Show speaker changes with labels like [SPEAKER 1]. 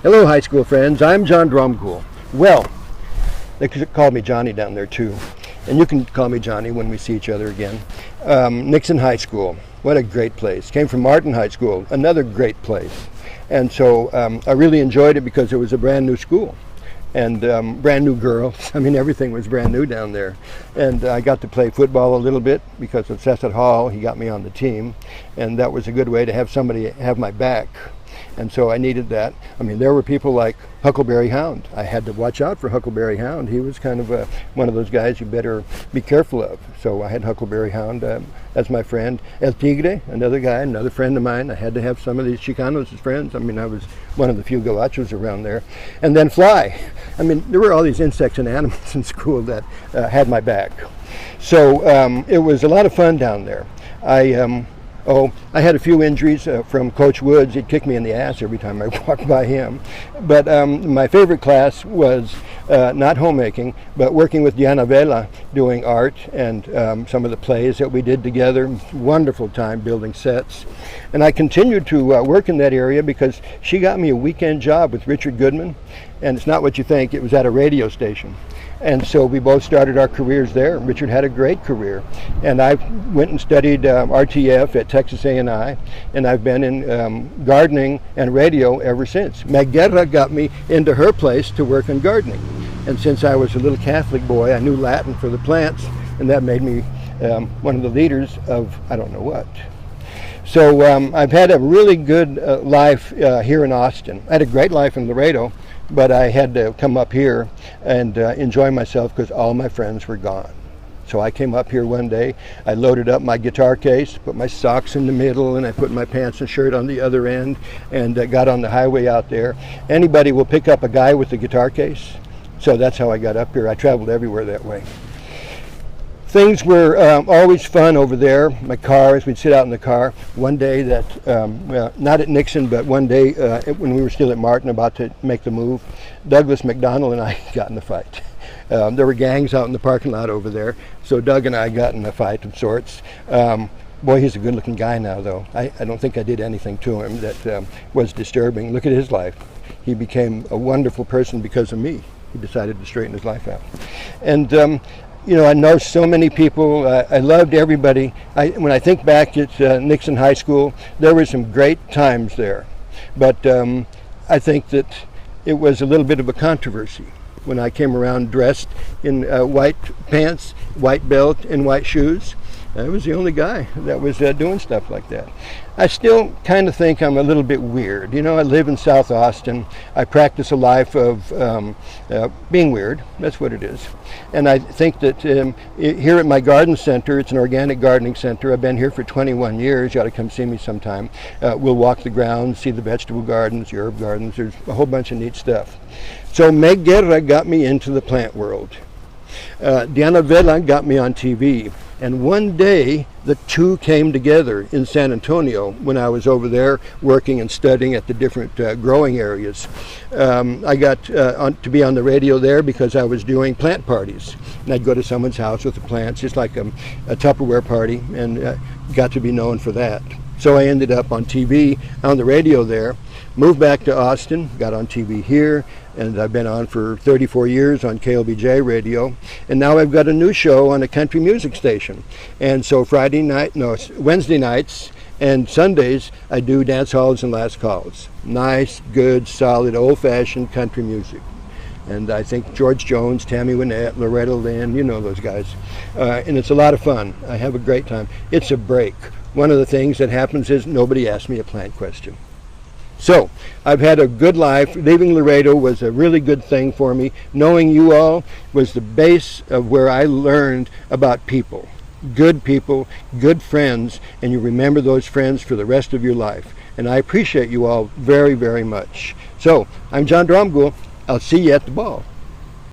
[SPEAKER 1] Hello, high school friends. I'm John Dromgoole. Well, they call me Johnny down there too, and you can call me Johnny when we see each other again. Nixon High School, what a great place. Came from Martin High School, another great place. And so I really enjoyed it because it was a brand new school and brand new girls. I mean, everything was brand new down there. And I got to play football a little bit because of Cecil Hall. He got me on the team, and that was a good way to have somebody have my back. And so I needed that. I mean, there were people like Huckleberry Hound. I had to watch out for Huckleberry Hound. He was kind of one of those guys you better be careful of. So I had Huckleberry Hound as my friend. El Tigre, another guy, another friend of mine. I had to have some of these Chicanos as friends. I mean, I was one of the few Gabachos around there. And then Fly. I mean, there were all these insects and animals in school that had my back. So it was a lot of fun down there. I had a few injuries from Coach Woods. He'd kick me in the ass every time I walked by him. But my favorite class was not homemaking, but working with Diana Vela, doing art and some of the plays that we did together. Wonderful time building sets. And I continued to work in that area because she got me a weekend job with Richard Goodman. And it's not what you think, it was at a radio station. And so we both started our careers there. Richard had a great career. And I went and studied RTF at Texas A&I, and I've been in gardening and radio ever since. Meg Guerra got me into her place to work in gardening. And since I was a little Catholic boy, I knew Latin for the plants, and that made me one of the leaders of I don't know what. So I've had a really good life here in Austin. I had a great life in Laredo, but I had to come up here and enjoy myself because all my friends were gone. So I came up here one day, I loaded up my guitar case, put my socks in the middle, and I put my pants and shirt on the other end, and got on the highway out there. Anybody will pick up a guy with a guitar case. So that's how I got up here. I traveled everywhere that way. Things were always fun over there. My cars, we'd sit out in the car. One day that, well, not at Nixon, but one day when we were still at Martin about to make the move, Douglas McDonald and I got in a fight. There were gangs out in the parking lot over there, so Doug and I got in a fight of sorts. Boy, he's a good-looking guy now, though. I don't think I did anything to him that was disturbing. Look at his life. He became a wonderful person because of me. He decided to straighten his life out. And you know, I know so many people. I loved everybody. When I think back at Nixon High School, there were some great times there. But I think that it was a little bit of a controversy when I came around dressed in white pants, white belt, and white shoes. I was the only guy that was doing stuff like that. I still kind of think I'm a little bit weird. You know, I live in South Austin. I practice a life of being weird. That's what it is. And I think that here at my garden center, it's an organic gardening center. I've been here for 21 years. You ought to come see me sometime. We'll walk the grounds, see the vegetable gardens, the herb gardens. There's a whole bunch of neat stuff. So Meg Guerra got me into the plant world. Diana Vela got me on TV. And one day, the two came together in San Antonio when I was over there working and studying at the different growing areas. I got to be on the radio there because I was doing plant parties. And I'd go to someone's house with the plants, just like a Tupperware party, and got to be known for that. So I ended up on TV, on the radio there, moved back to Austin, got on TV here, and I've been on for 34 years on KLBJ radio. And now I've got a new show on a country music station. And so Wednesday nights and Sundays, I do dance halls and last calls. Nice, good, solid, old-fashioned country music. And I think George Jones, Tammy Wynette, Loretta Lynn, you know those guys. And it's a lot of fun. I have a great time. It's a break. One of the things that happens is nobody asks me a plant question. So, I've had a good life. Leaving Laredo was a really good thing for me. Knowing you all was the base of where I learned about people, good friends, and you remember those friends for the rest of your life. And I appreciate you all very, very much. So, I'm John Dromgoole. I'll see you at the ball.